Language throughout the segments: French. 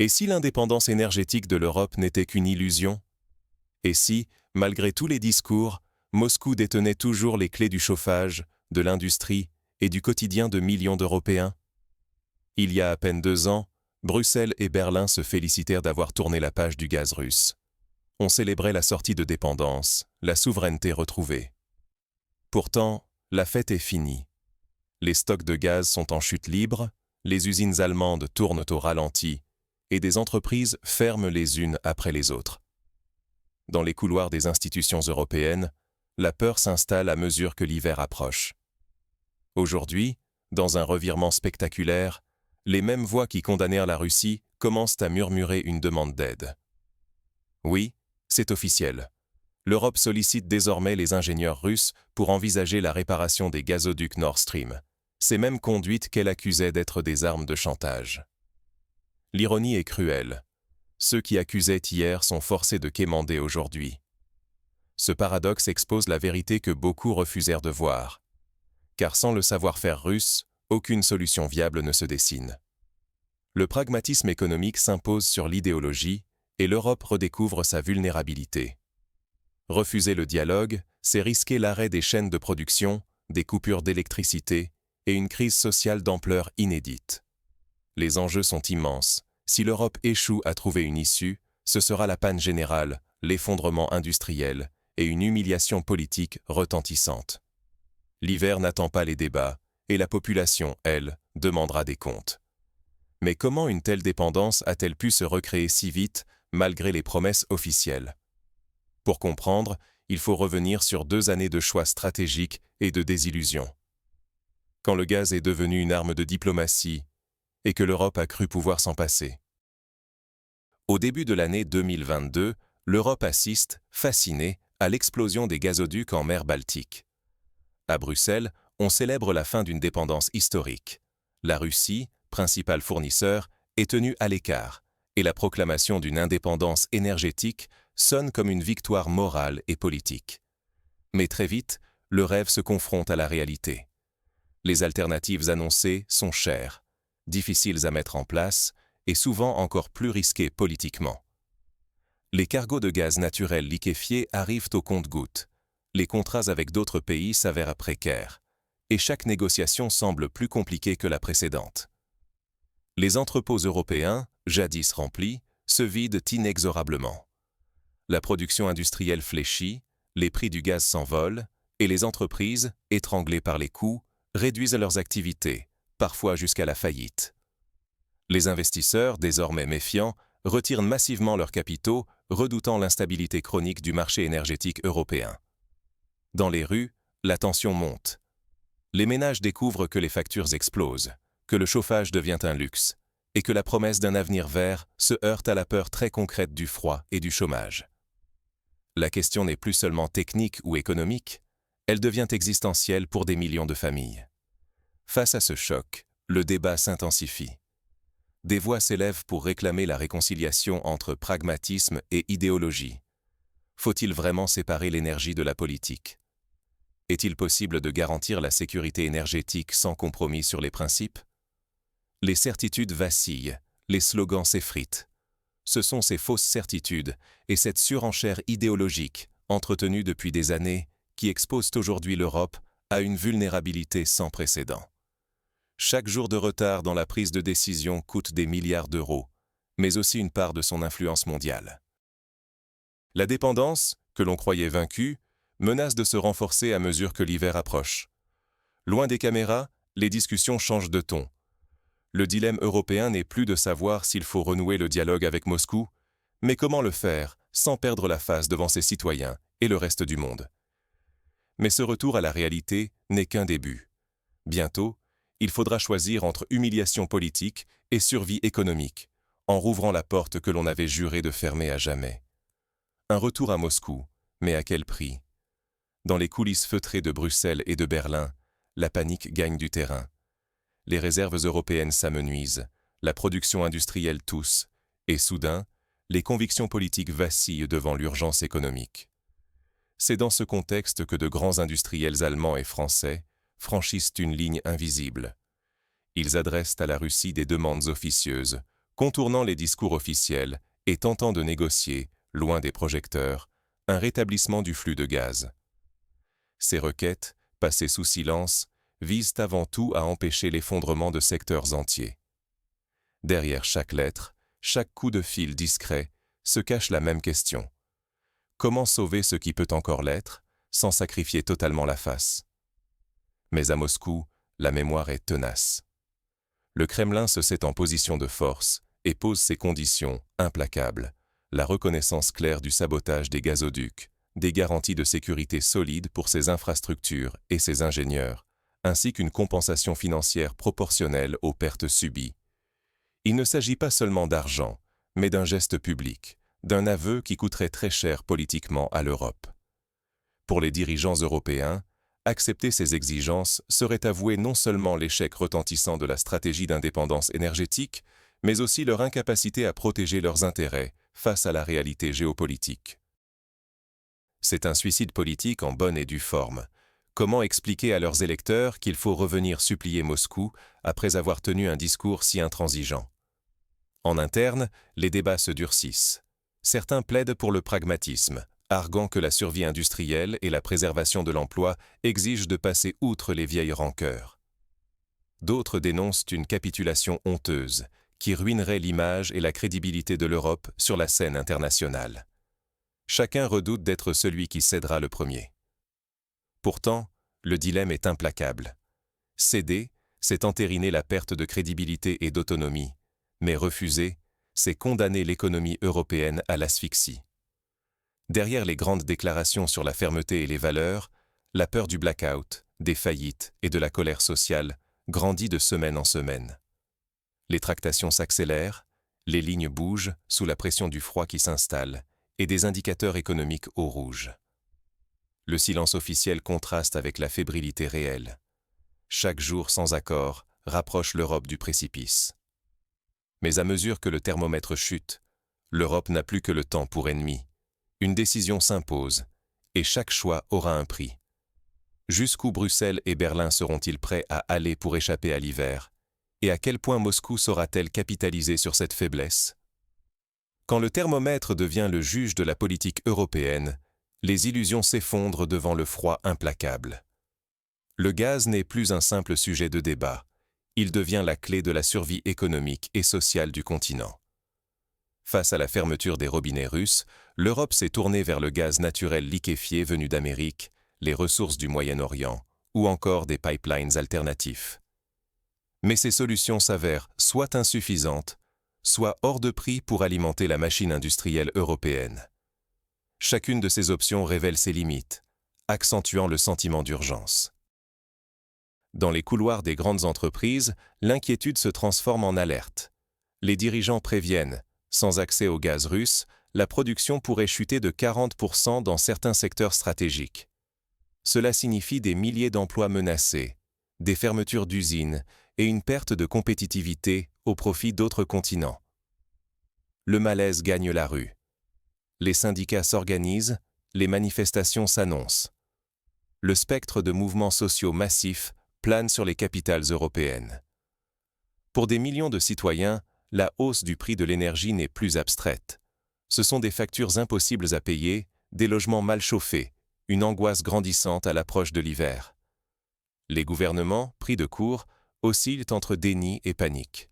Et si l'indépendance énergétique de l'Europe n'était qu'une illusion? Et si, malgré tous les discours, Moscou détenait toujours les clés du chauffage, de l'industrie et du quotidien de millions d'Européens? Il y a à peine 2 ans, Bruxelles et Berlin se félicitèrent d'avoir tourné la page du gaz russe. On célébrait la sortie de dépendance, la souveraineté retrouvée. Pourtant, la fête est finie. Les stocks de gaz sont en chute libre, les usines allemandes tournent au ralenti, et des entreprises ferment les unes après les autres. Dans les couloirs des institutions européennes, la peur s'installe à mesure que l'hiver approche. Aujourd'hui, dans un revirement spectaculaire, les mêmes voix qui condamnèrent la Russie commencent à murmurer une demande d'aide. Oui, c'est officiel. L'Europe sollicite désormais les ingénieurs russes pour envisager la réparation des gazoducs Nord Stream, ces mêmes conduites qu'elle accusait d'être des armes de chantage. L'ironie est cruelle. Ceux qui accusaient hier sont forcés de quémander aujourd'hui. Ce paradoxe expose la vérité que beaucoup refusèrent de voir. Car sans le savoir-faire russe, aucune solution viable ne se dessine. Le pragmatisme économique s'impose sur l'idéologie et l'Europe redécouvre sa vulnérabilité. Refuser le dialogue, c'est risquer l'arrêt des chaînes de production, des coupures d'électricité et une crise sociale d'ampleur inédite. Les enjeux sont immenses. Si l'Europe échoue à trouver une issue, ce sera la panne générale, l'effondrement industriel et une humiliation politique retentissante. L'hiver n'attend pas les débats, et la population, elle, demandera des comptes. Mais comment une telle dépendance a-t-elle pu se recréer si vite, malgré les promesses officielles? Pour comprendre, il faut revenir sur 2 années de choix stratégiques et de désillusions. Quand le gaz est devenu une arme de diplomatie, et que l'Europe a cru pouvoir s'en passer. Au début de l'année 2022, l'Europe assiste, fascinée, à l'explosion des gazoducs en mer Baltique. À Bruxelles, on célèbre la fin d'une dépendance historique. La Russie, principal fournisseur, est tenue à l'écart, et la proclamation d'une indépendance énergétique sonne comme une victoire morale et politique. Mais très vite, le rêve se confronte à la réalité. Les alternatives annoncées sont chères, difficiles à mettre en place et souvent encore plus risquées politiquement. Les cargos de gaz naturel liquéfié arrivent au compte-gouttes. Les contrats avec d'autres pays s'avèrent précaires, et chaque négociation semble plus compliquée que la précédente. Les entrepôts européens, jadis remplis, se vident inexorablement. La production industrielle fléchit, les prix du gaz s'envolent, et les entreprises, étranglées par les coûts, réduisent leurs activités, parfois jusqu'à la faillite. Les investisseurs, désormais méfiants, retirent massivement leurs capitaux, redoutant l'instabilité chronique du marché énergétique européen. Dans les rues, la tension monte. Les ménages découvrent que les factures explosent, que le chauffage devient un luxe, et que la promesse d'un avenir vert se heurte à la peur très concrète du froid et du chômage. La question n'est plus seulement technique ou économique, elle devient existentielle pour des millions de familles. Face à ce choc, le débat s'intensifie. Des voix s'élèvent pour réclamer la réconciliation entre pragmatisme et idéologie. Faut-il vraiment séparer l'énergie de la politique? Est-il possible de garantir la sécurité énergétique sans compromis sur les principes? Les certitudes vacillent, les slogans s'effritent. Ce sont ces fausses certitudes et cette surenchère idéologique, entretenue depuis des années, qui exposent aujourd'hui l'Europe à une vulnérabilité sans précédent. Chaque jour de retard dans la prise de décision coûte des milliards d'euros, mais aussi une part de son influence mondiale. La dépendance, que l'on croyait vaincue, menace de se renforcer à mesure que l'hiver approche. Loin des caméras, les discussions changent de ton. Le dilemme européen n'est plus de savoir s'il faut renouer le dialogue avec Moscou, mais comment le faire sans perdre la face devant ses citoyens et le reste du monde. Mais ce retour à la réalité n'est qu'un début. Bientôt, il faudra choisir entre humiliation politique et survie économique, en rouvrant la porte que l'on avait juré de fermer à jamais. Un retour à Moscou, mais à quel prix? Dans les coulisses feutrées de Bruxelles et de Berlin, la panique gagne du terrain. Les réserves européennes s'amenuisent, la production industrielle tousse, et soudain, les convictions politiques vacillent devant l'urgence économique. C'est dans ce contexte que de grands industriels allemands et français franchissent une ligne invisible. Ils adressent à la Russie des demandes officieuses, contournant les discours officiels et tentant de négocier, loin des projecteurs, un rétablissement du flux de gaz. Ces requêtes, passées sous silence, visent avant tout à empêcher l'effondrement de secteurs entiers. Derrière chaque lettre, chaque coup de fil discret, se cache la même question. Comment sauver ce qui peut encore l'être, sans sacrifier totalement la face? Mais à Moscou, la mémoire est tenace. Le Kremlin se sait en position de force et pose ses conditions implacables, la reconnaissance claire du sabotage des gazoducs, des garanties de sécurité solides pour ses infrastructures et ses ingénieurs, ainsi qu'une compensation financière proportionnelle aux pertes subies. Il ne s'agit pas seulement d'argent, mais d'un geste public, d'un aveu qui coûterait très cher politiquement à l'Europe. Pour les dirigeants européens, accepter ces exigences serait avouer non seulement l'échec retentissant de la stratégie d'indépendance énergétique, mais aussi leur incapacité à protéger leurs intérêts face à la réalité géopolitique. C'est un suicide politique en bonne et due forme. Comment expliquer à leurs électeurs qu'il faut revenir supplier Moscou après avoir tenu un discours si intransigeant? En interne, les débats se durcissent. Certains plaident pour le pragmatisme, arguant que la survie industrielle et la préservation de l'emploi exigent de passer outre les vieilles rancœurs. D'autres dénoncent une capitulation honteuse, qui ruinerait l'image et la crédibilité de l'Europe sur la scène internationale. Chacun redoute d'être celui qui cédera le premier. Pourtant, le dilemme est implacable. Céder, c'est entériner la perte de crédibilité et d'autonomie, mais refuser, c'est condamner l'économie européenne à l'asphyxie. Derrière les grandes déclarations sur la fermeté et les valeurs, la peur du blackout, des faillites et de la colère sociale grandit de semaine en semaine. Les tractations s'accélèrent, les lignes bougent sous la pression du froid qui s'installe et des indicateurs économiques au rouge. Le silence officiel contraste avec la fébrilité réelle. Chaque jour sans accord rapproche l'Europe du précipice. Mais à mesure que le thermomètre chute, l'Europe n'a plus que le temps pour ennemi. Une décision s'impose, et chaque choix aura un prix. Jusqu'où Bruxelles et Berlin seront-ils prêts à aller pour échapper à l'hiver? Et à quel point Moscou saura-t-elle capitaliser sur cette faiblesse? Quand le thermomètre devient le juge de la politique européenne, les illusions s'effondrent devant le froid implacable. Le gaz n'est plus un simple sujet de débat, il devient la clé de la survie économique et sociale du continent. Face à la fermeture des robinets russes, l'Europe s'est tournée vers le gaz naturel liquéfié venu d'Amérique, les ressources du Moyen-Orient, ou encore des pipelines alternatifs. Mais ces solutions s'avèrent soit insuffisantes, soit hors de prix pour alimenter la machine industrielle européenne. Chacune de ces options révèle ses limites, accentuant le sentiment d'urgence. Dans les couloirs des grandes entreprises, l'inquiétude se transforme en alerte. Les dirigeants préviennent, sans accès au gaz russe, la production pourrait chuter de 40% dans certains secteurs stratégiques. Cela signifie des milliers d'emplois menacés, des fermetures d'usines et une perte de compétitivité au profit d'autres continents. Le malaise gagne la rue. Les syndicats s'organisent, les manifestations s'annoncent. Le spectre de mouvements sociaux massifs plane sur les capitales européennes. Pour des millions de citoyens, la hausse du prix de l'énergie n'est plus abstraite. Ce sont des factures impossibles à payer, des logements mal chauffés, une angoisse grandissante à l'approche de l'hiver. Les gouvernements, pris de court, oscillent entre déni et panique.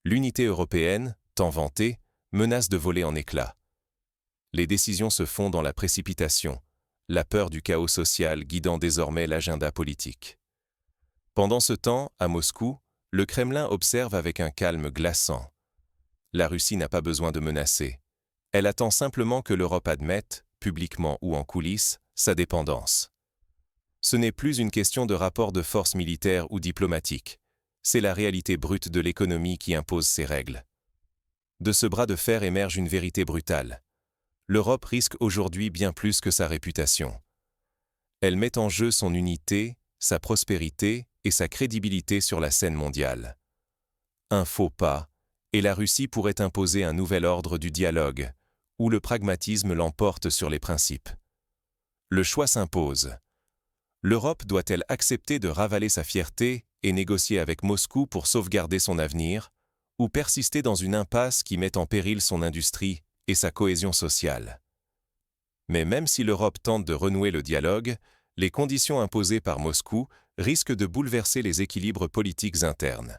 L'unité européenne, tant vantée, menace de voler en éclats. Les décisions se font dans la précipitation, la peur du chaos social guidant désormais l'agenda politique. Pendant ce temps, à Moscou, le Kremlin observe avec un calme glaçant. La Russie n'a pas besoin de menacer. Elle attend simplement que l'Europe admette, publiquement ou en coulisses, sa dépendance. Ce n'est plus une question de rapport de force militaire ou diplomatique. C'est la réalité brute de l'économie qui impose ses règles. De ce bras de fer émerge une vérité brutale. L'Europe risque aujourd'hui bien plus que sa réputation. Elle met en jeu son unité, sa prospérité et sa crédibilité sur la scène mondiale. Un faux pas, et la Russie pourrait imposer un nouvel ordre du dialogue, où le pragmatisme l'emporte sur les principes. Le choix s'impose. L'Europe doit-elle accepter de ravaler sa fierté et négocier avec Moscou pour sauvegarder son avenir, ou persister dans une impasse qui met en péril son industrie et sa cohésion sociale. Mais même si l'Europe tente de renouer le dialogue, les conditions imposées par Moscou risquent de bouleverser les équilibres politiques internes.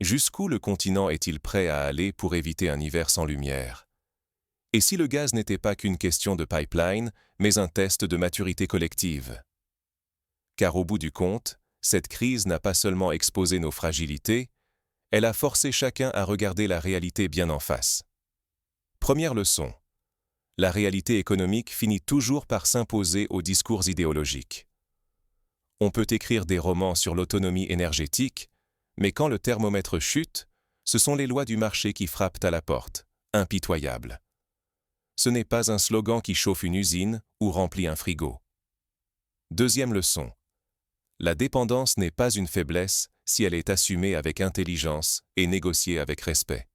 Jusqu'où le continent est-il prêt à aller pour éviter un hiver sans lumière? Et si le gaz n'était pas qu'une question de pipeline, mais un test de maturité collective? Car au bout du compte, cette crise n'a pas seulement exposé nos fragilités, elle a forcé chacun à regarder la réalité bien en face. Première leçon. La réalité économique finit toujours par s'imposer aux discours idéologiques. On peut écrire des romans sur l'autonomie énergétique, mais quand le thermomètre chute, ce sont les lois du marché qui frappent à la porte, impitoyables. Ce n'est pas un slogan qui chauffe une usine ou remplit un frigo. Deuxième leçon. La dépendance n'est pas une faiblesse si elle est assumée avec intelligence et négociée avec respect.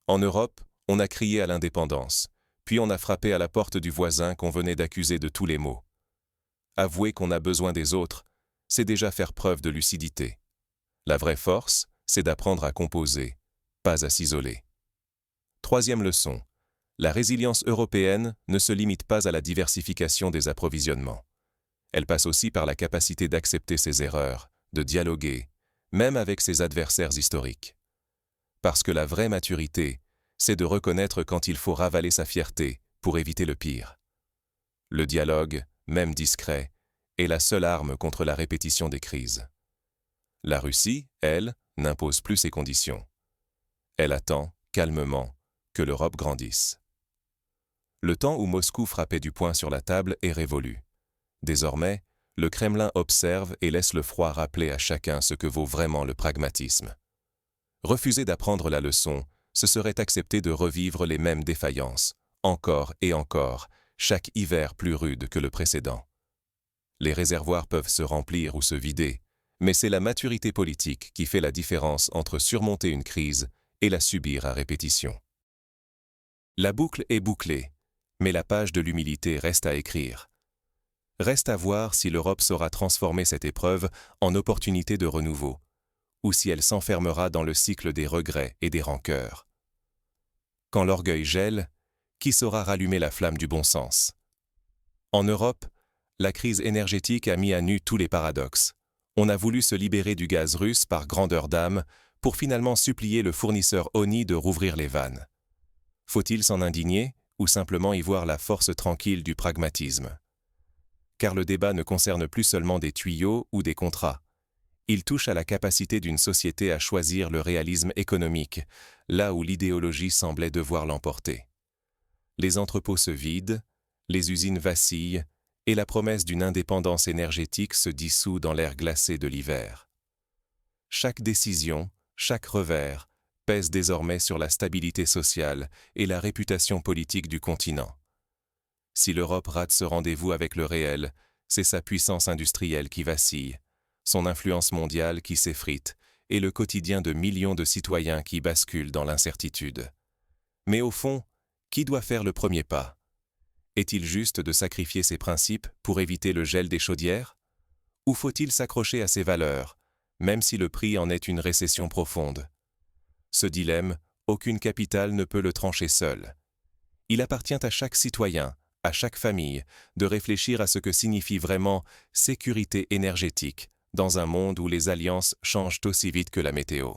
En Europe, on a crié à l'indépendance, puis on a frappé à la porte du voisin qu'on venait d'accuser de tous les maux. Avouer qu'on a besoin des autres, c'est déjà faire preuve de lucidité. La vraie force, c'est d'apprendre à composer, pas à s'isoler. Troisième leçon. La résilience européenne ne se limite pas à la diversification des approvisionnements. Elle passe aussi par la capacité d'accepter ses erreurs, de dialoguer, même avec ses adversaires historiques. Parce que la vraie maturité, c'est de reconnaître quand il faut ravaler sa fierté pour éviter le pire. Le dialogue, même discret, est la seule arme contre la répétition des crises. La Russie, elle, n'impose plus ses conditions. Elle attend, calmement, que l'Europe grandisse. Le temps où Moscou frappait du poing sur la table est révolu. Désormais, le Kremlin observe et laisse le froid rappeler à chacun ce que vaut vraiment le pragmatisme. Refuser d'apprendre la leçon, ce serait accepter de revivre les mêmes défaillances, encore et encore, chaque hiver plus rude que le précédent. Les réservoirs peuvent se remplir ou se vider, mais c'est la maturité politique qui fait la différence entre surmonter une crise et la subir à répétition. La boucle est bouclée, mais la page de l'humilité reste à écrire. Reste à voir si l'Europe saura transformer cette épreuve en opportunité de renouveau, ou si elle s'enfermera dans le cycle des regrets et des rancœurs. Quand l'orgueil gèle, qui saura rallumer la flamme du bon sens? En Europe, la crise énergétique a mis à nu tous les paradoxes. On a voulu se libérer du gaz russe par grandeur d'âme pour finalement supplier le fournisseur ONI de rouvrir les vannes. Faut-il s'en indigner ou simplement y voir la force tranquille du pragmatisme? Car le débat ne concerne plus seulement des tuyaux ou des contrats. Il touche à la capacité d'une société à choisir le réalisme économique, là où l'idéologie semblait devoir l'emporter. Les entrepôts se vident, les usines vacillent, et la promesse d'une indépendance énergétique se dissout dans l'air glacé de l'hiver. Chaque décision, chaque revers, pèse désormais sur la stabilité sociale et la réputation politique du continent. Si l'Europe rate ce rendez-vous avec le réel, c'est sa puissance industrielle qui vacille, son influence mondiale qui s'effrite et le quotidien de millions de citoyens qui basculent dans l'incertitude. Mais au fond, qui doit faire le premier pas? Est-il juste de sacrifier ses principes pour éviter le gel des chaudières? Ou faut-il s'accrocher à ses valeurs, même si le prix en est une récession profonde? Ce dilemme, aucune capitale ne peut le trancher seule. Il appartient à chaque citoyen, à chaque famille, de réfléchir à ce que signifie vraiment sécurité énergétique dans un monde où les alliances changent aussi vite que la météo.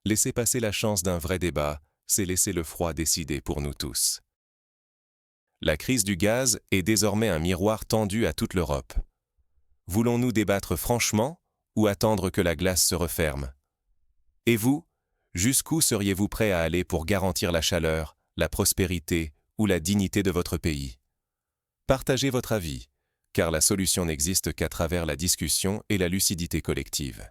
Laisser passer la chance d'un vrai débat, c'est laisser le froid décider pour nous tous. La crise du gaz est désormais un miroir tendu à toute l'Europe. Voulons-nous débattre franchement ou attendre que la glace se referme? Et vous, jusqu'où seriez-vous prêt à aller pour garantir la chaleur, la prospérité ou la dignité de votre pays? Partagez votre avis, car la solution n'existe qu'à travers la discussion et la lucidité collective.